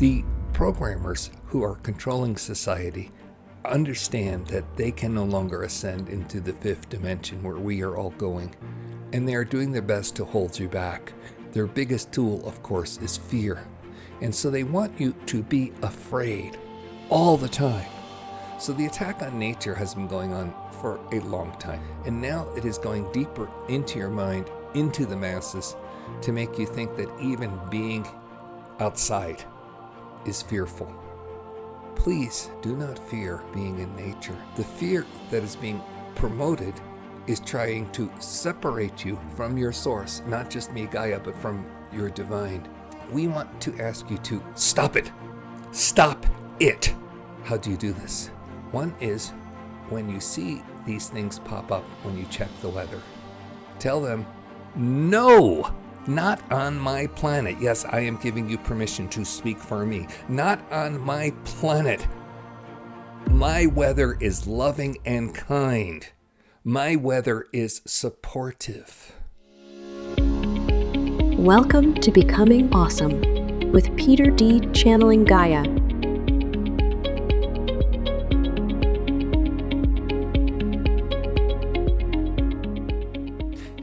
The programmers who are controlling society understand that they can no longer ascend into the fifth dimension where we are all going, and they are doing their best to hold you back. Their biggest tool, of course, is fear. And so they want you to be afraid all the time. So the attack on nature has been going on for a long time. And now it is going deeper into your mind, into the masses, to make you think that even being outside is fearful. Please do not fear being in nature. The fear that is being promoted is trying to separate you from your source, not just me, Gaia, but from your divine. We want to ask you to stop it. Stop it. How do you do this? One is when you see these things pop up when you check the weather. Tell them, no, not on my planet. Yes, I am giving you permission to speak for me. Not on my planet. My weather is loving and kind. My weather is supportive. Welcome to Becoming Awesome with Peter D. channeling Gaia.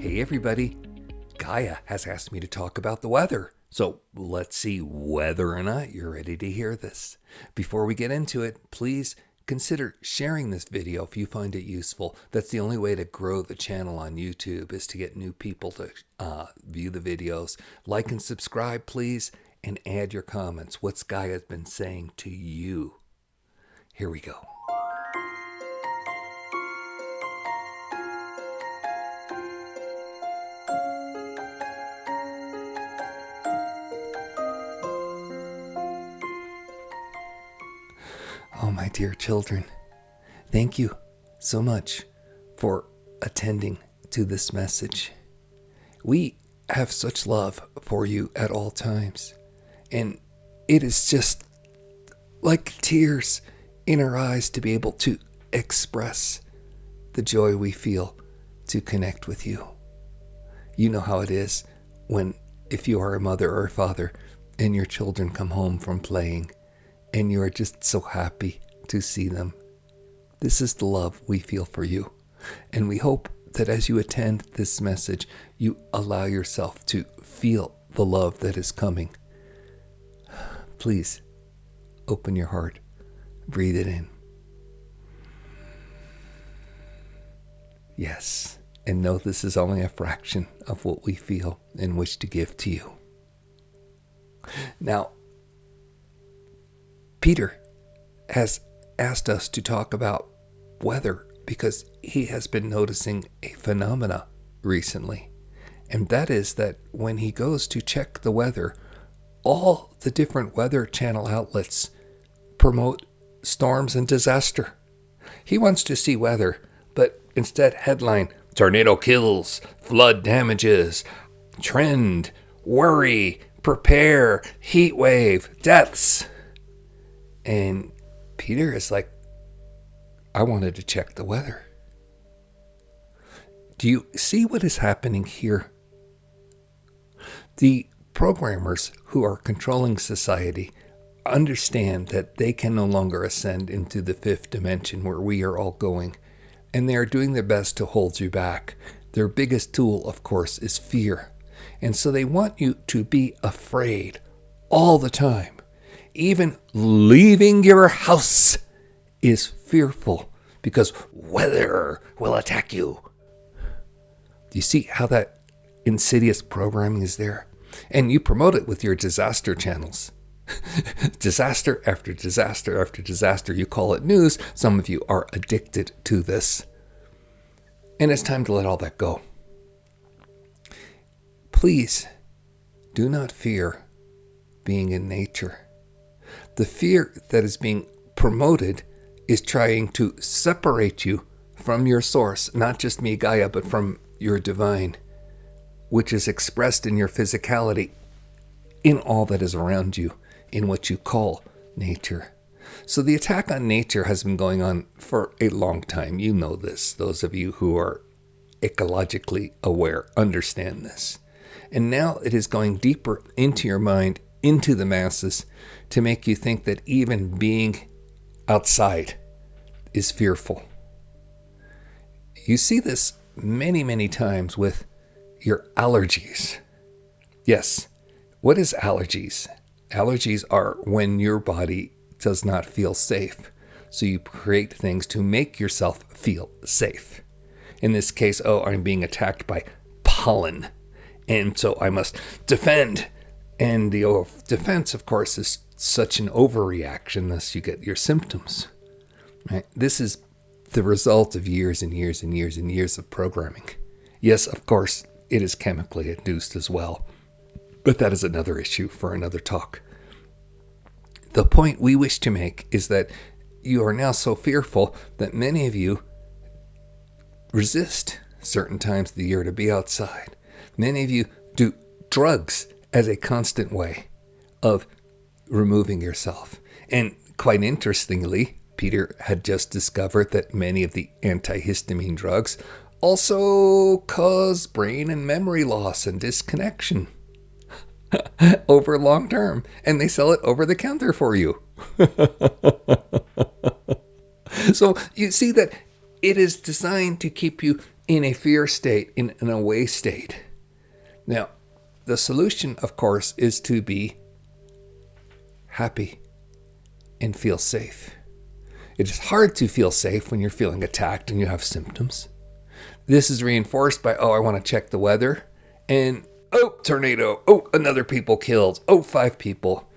Hey everybody, Gaia has asked me to talk about the weather. So let's see whether or not you're ready to hear this. Before we get into it, please consider sharing this video if you find it useful. That's the only way to grow the channel on YouTube, is to get new people to view the videos. Like and subscribe, please, and add your comments. What's Gaia been saying to you? Here we go. Oh, my dear children, thank you so much for attending to this message. We have such love for you at all times, and it is just like tears in our eyes to be able to express the joy we feel to connect with you. You know how it is if you are a mother or a father and your children come home from playing and you are just so happy to see them. This is the love we feel for you. And we hope that as you attend this message, you allow yourself to feel the love that is coming. Please, open your heart. Breathe it in. Yes, and know this is only a fraction of what we feel and wish to give to you. Now, Peter has asked us to talk about weather because he has been noticing a phenomena recently. And that is that when he goes to check the weather, all the different weather channel outlets promote storms and disaster. He wants to see weather, but instead headline, tornado kills, flood damages, trend, worry, prepare, heat wave, deaths. And Peter is like, I wanted to check the weather. Do you see what is happening here? The programmers who are controlling society understand that they can no longer ascend into the fifth dimension where we are all going, and they are doing their best to hold you back. Their biggest tool, of course, is fear. And so they want you to be afraid all the time. Even leaving your house is fearful because weather will attack you. Do you see how that insidious programming is there? And you promote it with your disaster channels. Disaster after disaster after disaster. You call it news. Some of you are addicted to this. And it's time to let all that go. Please do not fear being in nature. The fear that is being promoted is trying to separate you from your source, not just me, Gaia, but from your divine, which is expressed in your physicality, in all that is around you, in what you call nature. So the attack on nature has been going on for a long time. You know this. Those of you who are ecologically aware understand this. And now it is going deeper into your mind, into the masses to make you think that even being outside is fearful. You see this many, many times with your allergies. Yes, what is allergies? Allergies are when your body does not feel safe. So you create things to make yourself feel safe. In this case, I'm being attacked by pollen, and so I must defend. And the defense, of course, is such an overreaction, thus you get your symptoms. Right? This is the result of years and years and years and years of programming. Yes, of course, it is chemically induced as well, but that is another issue for another talk. The point we wish to make is that you are now so fearful that many of you resist certain times of the year to be outside. Many of you do drugs as a constant way of removing yourself. And quite interestingly, Peter had just discovered that many of the antihistamine drugs also cause brain and memory loss and disconnection over long term. And they sell it over the counter for you. So you see that it is designed to keep you in a fear state, in an away state. Now, the solution, of course, is to be happy and feel safe. It is hard to feel safe when you're feeling attacked and you have symptoms. This is reinforced by, I want to check the weather. And, tornado. Another people killed. 5 people.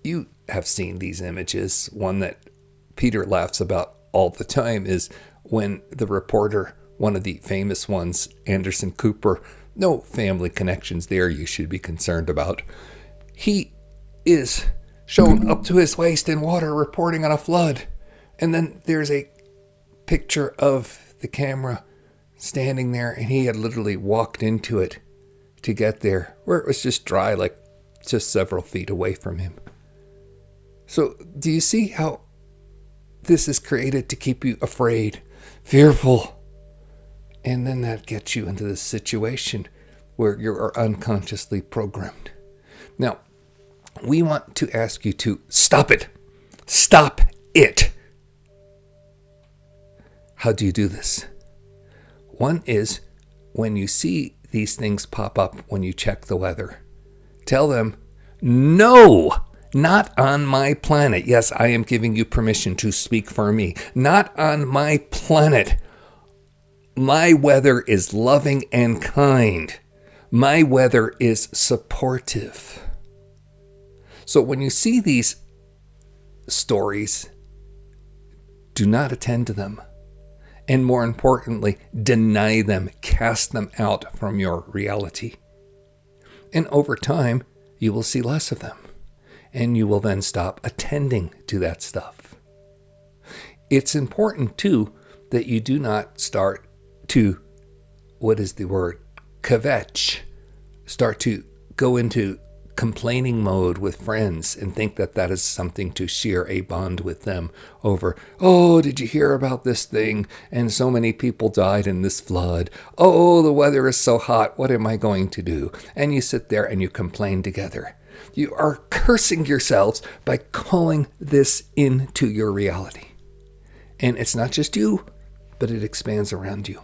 You have seen these images. One that Peter laughs about all the time is when the reporter, one of the famous ones, Anderson Cooper, no family connections there you should be concerned about. He is shown up to his waist in water reporting on a flood. And then there's a picture of the camera standing there, and he had literally walked into it to get there, where it was just dry, like just several feet away from him. So do you see how this is created to keep you afraid, fearful? And then that gets you into this situation where you are unconsciously programmed. Now, we want to ask you to stop it. Stop it. How do you do this? One is when you see these things pop up when you check the weather, tell them, no, not on my planet. Yes, I am giving you permission to speak for me. Not on my planet. My weather is loving and kind. My weather is supportive. So when you see these stories, do not attend to them. And more importantly, deny them, cast them out from your reality. And over time, you will see less of them. And you will then stop attending to that stuff. It's important, too, that you do not start to, kvetch, start to go into complaining mode with friends and think that that is something to share a bond with them over, did you hear about this thing? And so many people died in this flood. The weather is so hot. What am I going to do? And you sit there and you complain together. You are cursing yourselves by calling this into your reality. And it's not just you, but it expands around you.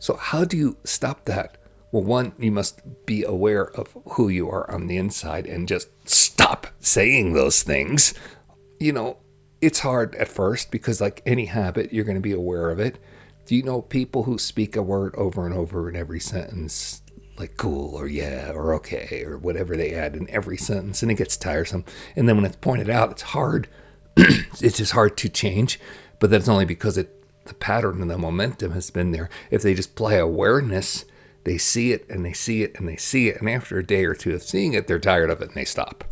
So how do you stop that? Well, one, you must be aware of who you are on the inside and just stop saying those things. It's hard at first because like any habit, you're going to be aware of it. Do you know people who speak a word over and over in every sentence, like cool or yeah or okay or whatever they add in every sentence, and it gets tiresome. And then when it's pointed out, it's hard. It's just hard to change, but that's only because the pattern and the momentum has been there. If they just apply awareness, they see it and they see it and they see it. And after a day or two of seeing it, they're tired of it and they stop.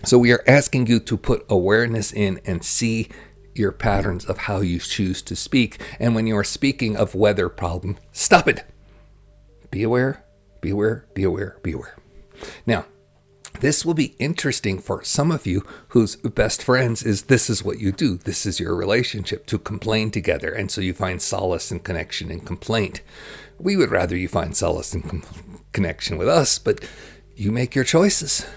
So we are asking you to put awareness in and see your patterns of how you choose to speak. And when you are speaking of weather problem, stop it. Be aware, be aware, be aware, be aware. Now, this will be interesting for some of you whose best friends this is what you do. This is your relationship, to complain together. And so you find solace and connection in complaint. We would rather you find solace and connection with us, but you make your choices.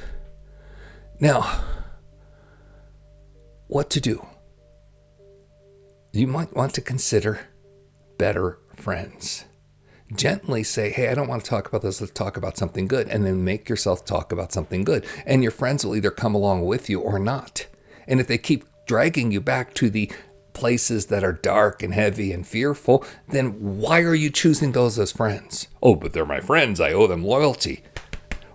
Now, what to do? You might want to consider better friends. Gently say, hey, I don't want to talk about this. Let's talk about something good. And then make yourself talk about something good. And your friends will either come along with you or not. And if they keep dragging you back to the places that are dark and heavy and fearful, then why are you choosing those as friends? Oh, but they're my friends. I owe them loyalty.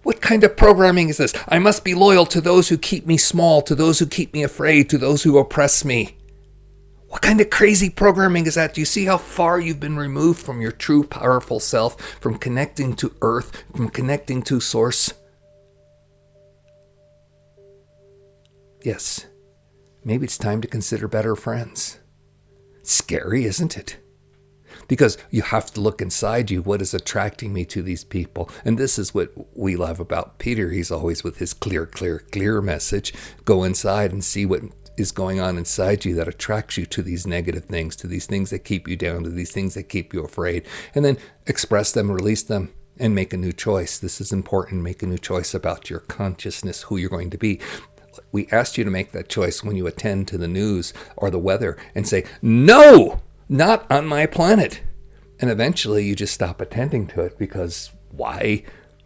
What kind of programming is this? I must be loyal to those who keep me small, to those who keep me afraid, to those who oppress me. What kind of crazy programming is that? Do you see how far you've been removed from your true powerful self, from connecting to earth, from connecting to source? Yes, maybe it's time to consider better friends. It's scary, isn't it? Because you have to look inside you. What is attracting me to these people? And this is what we love about Peter. He's always with his clear message. Go inside and see what is going on inside you that attracts you to these negative things, to these things that keep you down, to these things that keep you afraid. And then express them, release them, and make a new choice. This is important. Make a new choice about your consciousness, who you're going to be. We asked you to make that choice when you attend to the news or the weather and say, no, not on my planet. And eventually you just stop attending to it, because why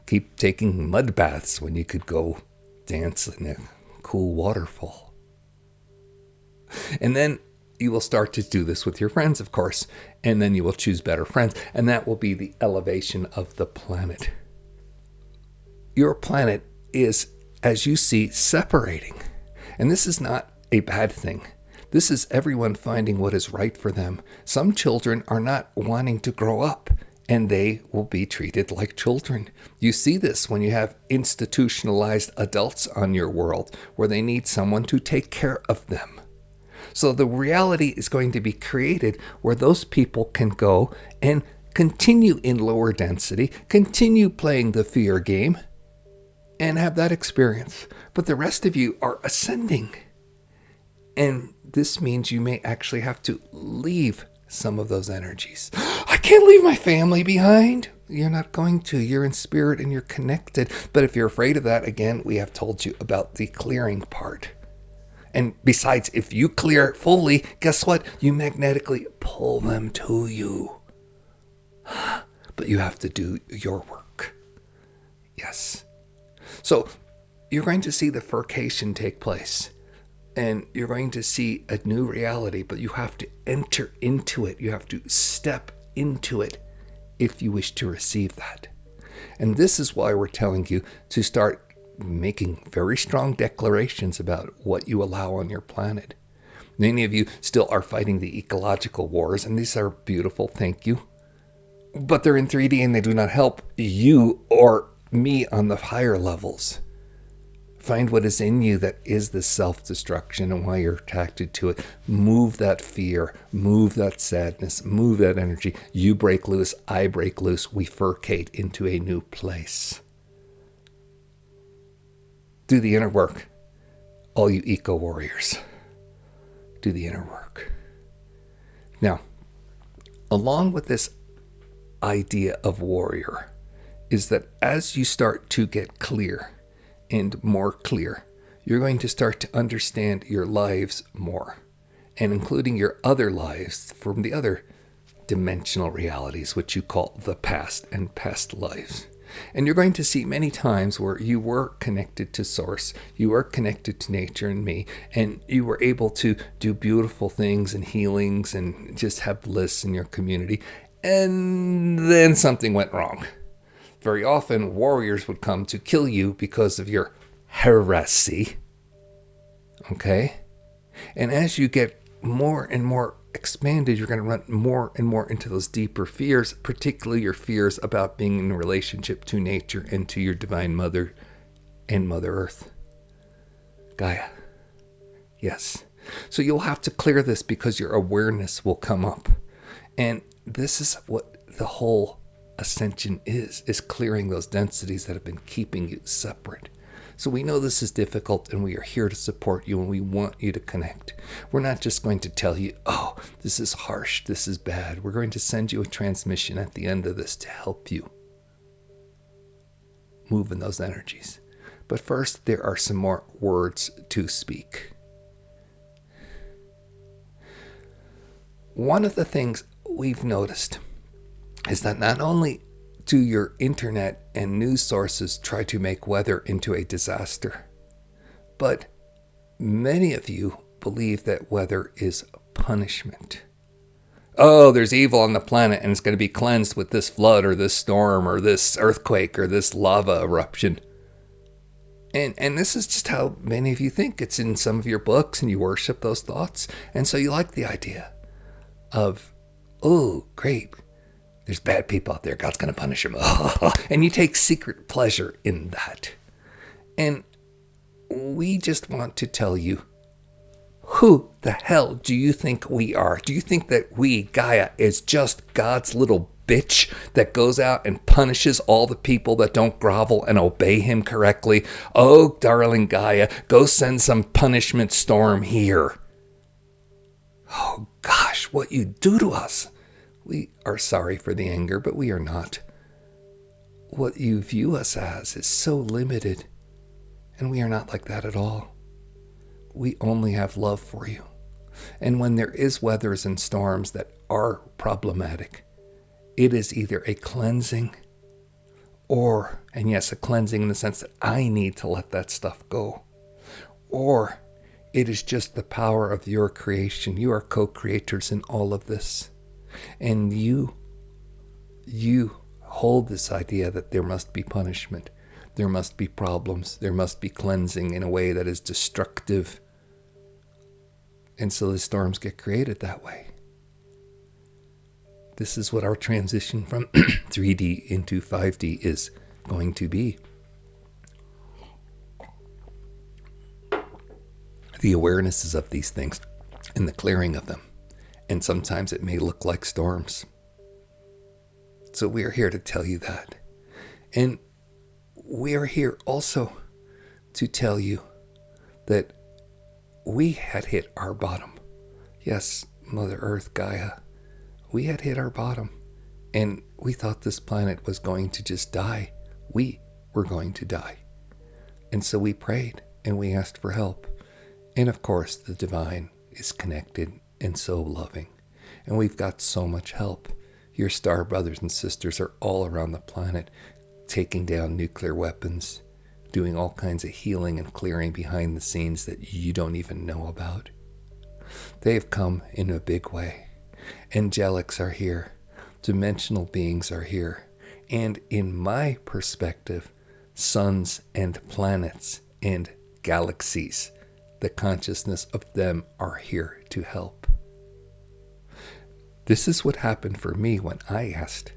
keep taking mud baths when you could go dance in a cool waterfall? And then you will start to do this with your friends, of course, and then you will choose better friends, and that will be the elevation of the planet. Your planet is, as you see, separating. And this is not a bad thing. This is everyone finding what is right for them. Some children are not wanting to grow up, and they will be treated like children. You see this when you have institutionalized adults on your world, where they need someone to take care of them. So the reality is going to be created where those people can go and continue in lower density, continue playing the fear game, and have that experience. But the rest of you are ascending. And this means you may actually have to leave some of those energies. I can't leave my family behind. You're not going to. You're in spirit and you're connected. But if you're afraid of that, again, we have told you about the clearing part. And besides, if you clear it fully, guess what? You magnetically pull them to you. But you have to do your work. Yes. So you're going to see the bifurcation take place. And you're going to see a new reality, but you have to enter into it. You have to step into it if you wish to receive that. And this is why we're telling you to start making very strong declarations about what you allow on your planet. Many of you still are fighting the ecological wars, and these are beautiful, thank you. But they're in 3D and they do not help you or me on the higher levels. Find what is in you that is the self-destruction and why you're attracted to it. Move that fear, move that sadness, move that energy. You break loose, I break loose, we bifurcate into a new place. Do the inner work, all you eco-warriors. Do the inner work. Now, along with this idea of warrior is that as you start to get clear and more clear, you're going to start to understand your lives more, and including your other lives from the other dimensional realities, which you call the past and past lives. And you're going to see many times where you were connected to source, you were connected to nature and me, and you were able to do beautiful things and healings and just have bliss in your community. And then something went wrong. Very often, warriors would come to kill you because of your heresy. Okay? And as you get more and more expanded, you're going to run more and more into those deeper fears, particularly your fears about being in a relationship to nature and to your divine mother and Mother Earth. Gaia. Yes. So you'll have to clear this because your awareness will come up. And this is what the whole ascension is clearing those densities that have been keeping you separate. So we know this is difficult, and we are here to support you, and we want you to connect. We're not just going to tell you, oh, this is harsh, this is bad. We're going to send you a transmission at the end of this to help you move in those energies. But first, there are some more words to speak. One of the things we've noticed is that not only do your internet and news sources try to make weather into a disaster, but many of you believe that weather is punishment. Oh, there's evil on the planet and it's going to be cleansed with this flood or this storm or this earthquake or this lava eruption. And this is just how many of you think. It's in some of your books and you worship those thoughts. And so you like the idea of, oh, great, there's bad people out there. God's going to punish them. And you take secret pleasure in that. And we just want to tell you, who the hell do you think we are? Do you think that we, Gaia, is just God's little bitch that goes out and punishes all the people that don't grovel and obey him correctly? Oh, darling Gaia, go send some punishment storm here. Oh gosh, what you do to us. We are sorry for the anger, but we are not. What you view us as is so limited, and we are not like that at all. We only have love for you. And when there is weathers and storms that are problematic, it is either a cleansing or, and yes, a cleansing in the sense that I need to let that stuff go, or it is just the power of your creation. You are co-creators in all of this. And you hold this idea that there must be punishment. There must be problems. There must be cleansing in a way that is destructive. And so the storms get created that way. This is what our transition from 3D into 5D is going to be. The awarenesses of these things and the clearing of them. And sometimes it may look like storms. So we are here to tell you that. And we are here also to tell you that we had hit our bottom. Yes, Mother Earth, Gaia, we had hit our bottom. And we thought this planet was going to just die. We were going to die. And so we prayed and we asked for help. And of course, the divine is connected and so loving. And we've got so much help. Your star brothers and sisters are all around the planet, taking down nuclear weapons, doing all kinds of healing and clearing behind the scenes that you don't even know about. They've come in a big way. Angelics are here. Dimensional beings are here. And in my perspective, suns and planets and galaxies, the consciousness of them are here to help. This is what happened for me when I asked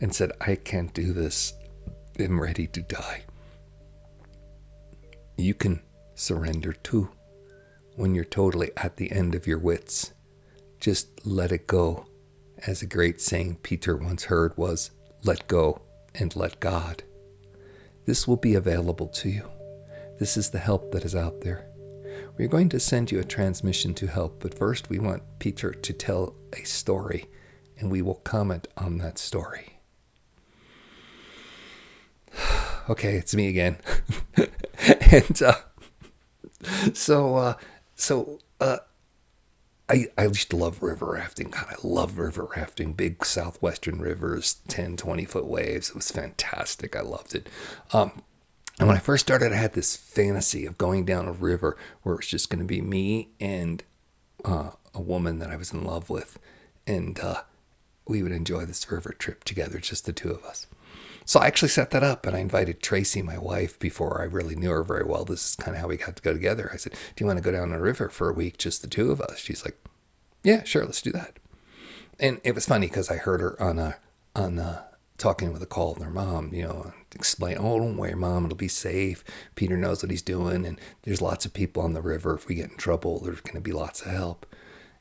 and said, I can't do this. I'm ready to die. You can surrender too when you're totally at the end of your wits. Just let it go. As a great saying Peter once heard was, let go and let God. This will be available to you. This is the help that is out there. We're going to send you a transmission to help, but first we want Peter to tell a story, and we will comment on that story. Okay, it's me again. And I used to love river rafting. God, I love river rafting. Big southwestern rivers, 10, 20-foot waves. It was fantastic. I loved it. And when I first started, I had this fantasy of going down a river where it was just going to be me and a woman that I was in love with. And we would enjoy this river trip together, just the two of us. So I actually set that up, and I invited Tracy, my wife, before I really knew her very well. This is kind of how we got to go together. I said, do you want to go down the river for a week, just the two of us? She's like, yeah, sure, let's do that. And it was funny because I heard her on talking with a call with her mom, explain, oh, don't worry, Mom, it'll be safe. Peter knows what he's doing, and there's lots of people on the river. If we get in trouble, there's going to be lots of help.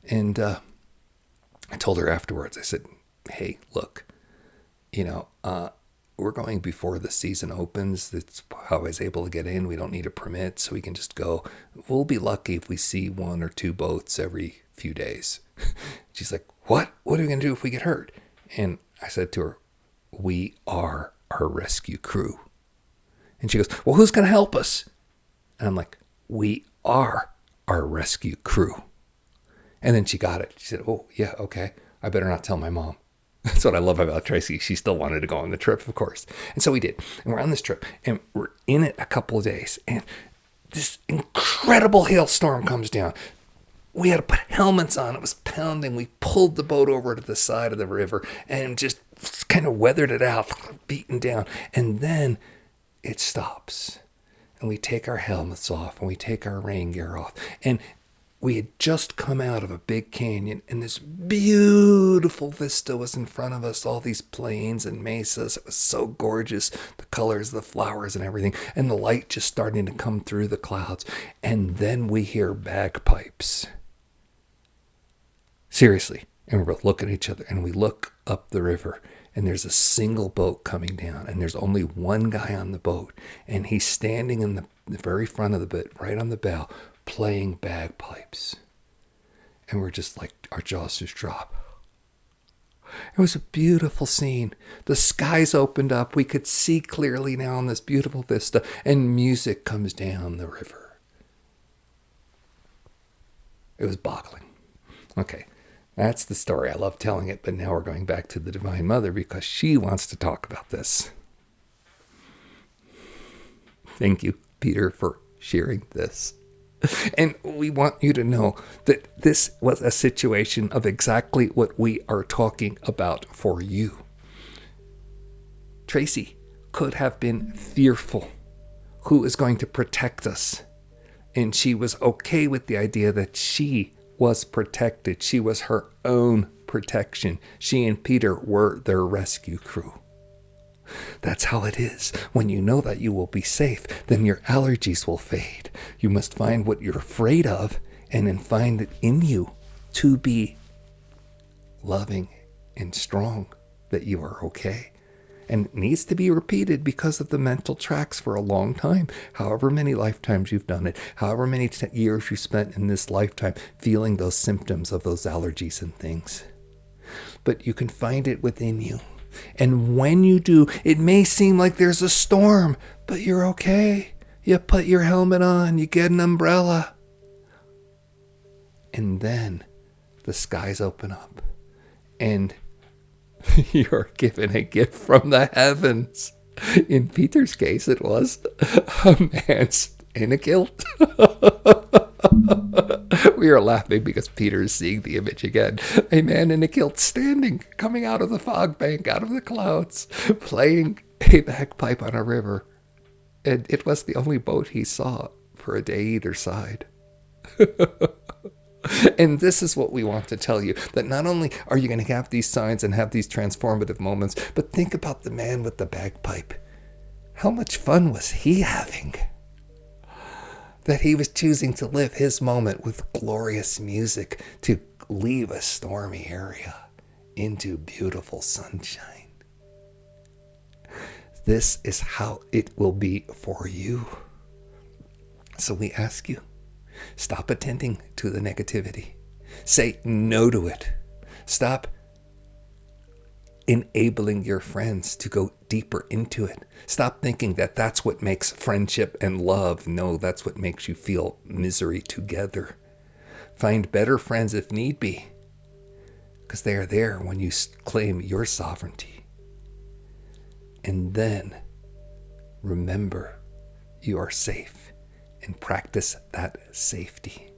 And I told her afterwards, I said, hey, look, we're going before the season opens. That's how I was able to get in. We don't need a permit, so we can just go. We'll be lucky if we see 1 or 2 boats every few days. She's like, what? What are we going to do if we get hurt? And I said to her, we are our rescue crew. And she goes, well, who's going to help us? And I'm like, we are our rescue crew. And then she got it. She said, oh, yeah, okay. I better not tell my mom. That's what I love about Tracy. She still wanted to go on the trip, of course. And so we did. And we're on this trip. And we're in it a couple of days. And this incredible hailstorm comes down. We had to put helmets on. It was pounding. We pulled the boat over to the side of the river and just kind of weathered it out, beaten down. And then it stops. And we take our helmets off and we take our rain gear off. And we had just come out of a big canyon, and this beautiful vista was in front of us, all these plains and mesas. It was so gorgeous, the colors, the flowers and everything, and the light just starting to come through the clouds. And then we hear bagpipes. Seriously. And we're both looking at each other, and we look up the river, and there's a single boat coming down, and there's only one guy on the boat, and he's standing in the very front of the boat, right on the bow, playing bagpipes. And we're just like, our jaws just drop. It was a beautiful scene. The skies opened up. We could see clearly now in this beautiful vista, and music comes down the river. It was boggling. Okay, that's the story. I love telling it, but now we're going back to the Divine Mother because she wants to talk about this. Thank you, Peter, for sharing this. And we want you to know that this was a situation of exactly what we are talking about for you. Tracy could have been fearful. Who is going to protect us? And she was okay with the idea that she was protected. She was her own protection. She and Peter were their rescue crew. That's how it is. When you know that you will be safe, then your allergies will fade. You must find what you're afraid of and then find it in you to be loving and strong, that you are okay. And it needs to be repeated because of the mental tracks for a long time. However many lifetimes you've done it, however many years you spent in this lifetime feeling those symptoms of those allergies and things. But you can find it within you. And when you do, it may seem like there's a storm, but you're okay. You put your helmet on, you get an umbrella. And then the skies open up and you're given a gift from the heavens. In Peter's case, it was a man in a kilt. We are laughing because Peter is seeing the image again. A man in a kilt standing, coming out of the fog bank, out of the clouds, playing a bagpipe on a river. And it was the only boat he saw for a day either side. And this is what we want to tell you, that not only are you going to have these signs and have these transformative moments, but think about the man with the bagpipe. How much fun was he having? That he was choosing to live his moment with glorious music to leave a stormy area into beautiful sunshine. This is how it will be for you. So we ask you, stop attending to the negativity. Say no to it. Stop enabling your friends to go deeper into it. Stop thinking that that's what makes friendship and love. No, that's what makes you feel misery together. Find better friends if need be, because they are there when you claim your sovereignty. And then remember you are safe and practice that safety.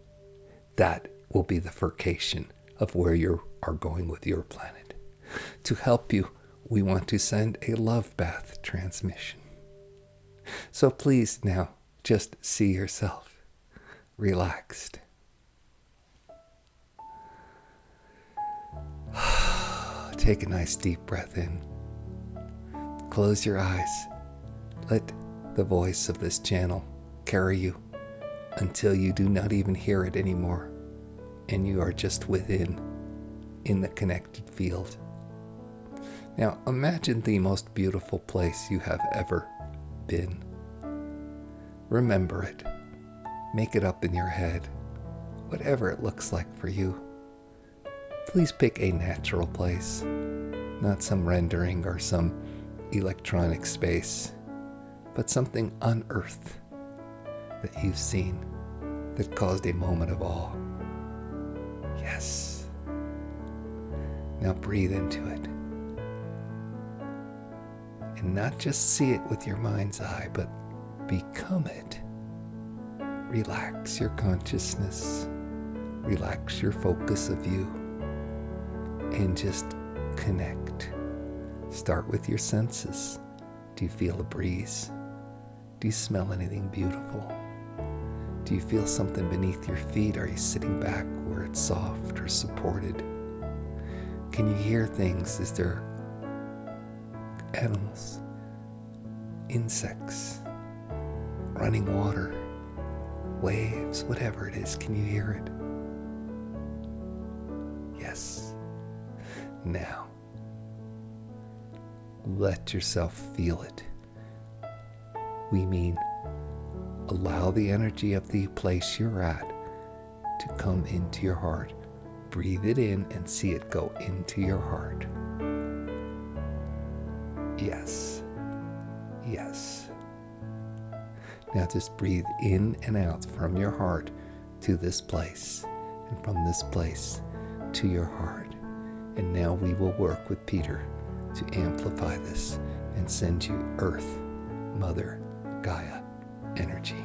That will be the bifurcation of where you are going with your planet. To help you, we want to send a love bath transmission. So please now just see yourself relaxed. Take a nice deep breath in. Close your eyes. Let the voice of this channel carry you until you do not even hear it anymore, and you are just within, in the connected field. Now imagine the most beautiful place you have ever been. Remember it. Make it up in your head, whatever it looks like for you. Please pick a natural place, not some rendering or some electronic space. but something on earth that you've seen that caused a moment of awe. Yes. Now breathe into it. And not just see it with your mind's eye, but become it. Relax your consciousness. Relax your focus of you. And just connect. Start with your senses. Do you feel a breeze? Do you smell anything beautiful? Do you feel something beneath your feet? Are you sitting back where it's soft or supported? Can you hear things? Is there animals, insects, running water, waves, whatever it is? Can you hear it? Yes. Now, let yourself feel it. We mean allow the energy of the place you're at to come into your heart. Breathe it in and see it go into your heart. Yes. Yes. Now just breathe in and out from your heart to this place, and from this place to your heart. And now we will work with Peter to amplify this and send you Earth, Mother, Gaia energy.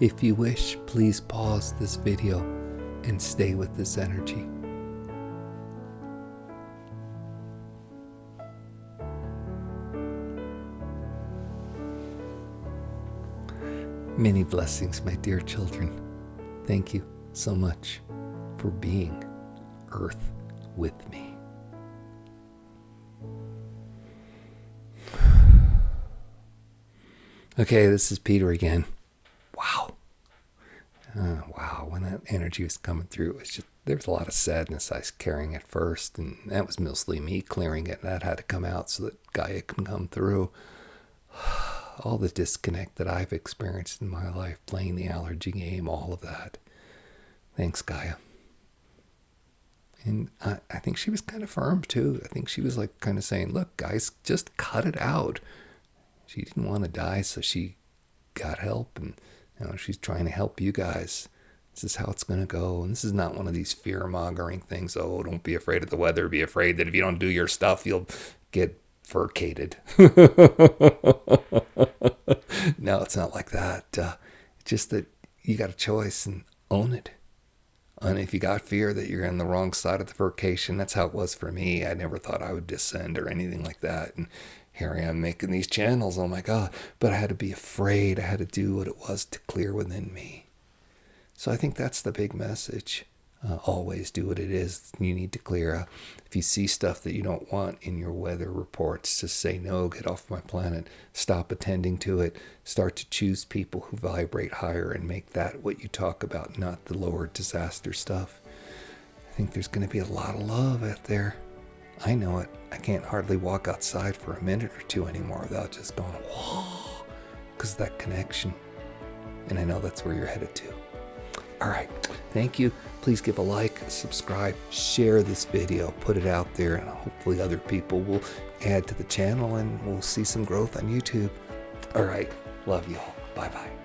If you wish, please pause this video and stay with this energy. Many blessings, my dear children. Thank you so much for being Earth with me. Okay, this is Peter again. Wow, when that energy was coming through, it was just, there was a lot of sadness I was carrying at first, and that was mostly me clearing it. That had to come out so that Gaia can come through. All the disconnect that I've experienced in my life, playing the allergy game, all of that. Thanks, Gaia. And I think she was kind of firm, too. I think she was like kind of saying, look, guys, just cut it out. She didn't want to die, so she got help, and she's trying to help you guys. This is how it's going to go. And this is not one of these fear-mongering things. Oh, don't be afraid of the weather. Be afraid that if you don't do your stuff, you'll get furcated. No, it's not like that. It's just that you got a choice and own it. And if you got fear that you're on the wrong side of the furcation, that's how it was for me. I never thought I would descend or anything like that. And here I am making these channels, oh my God. But I had to be afraid. I had to do what it was to clear within me. So I think that's the big message. Always do what it is you need to clear out. If you see stuff that you don't want in your weather reports, just say no, get off my planet. Stop attending to it. Start to choose people who vibrate higher and make that what you talk about, not the lower disaster stuff. I think there's going to be a lot of love out there. I know it. I can't hardly walk outside for a minute or two anymore without just going, whoa, because of that connection. And I know that's where you're headed to. All right. Thank you. Please give a like, subscribe, share this video, put it out there, and hopefully other people will add to the channel and we'll see some growth on YouTube. All right. Love y'all. Bye-bye.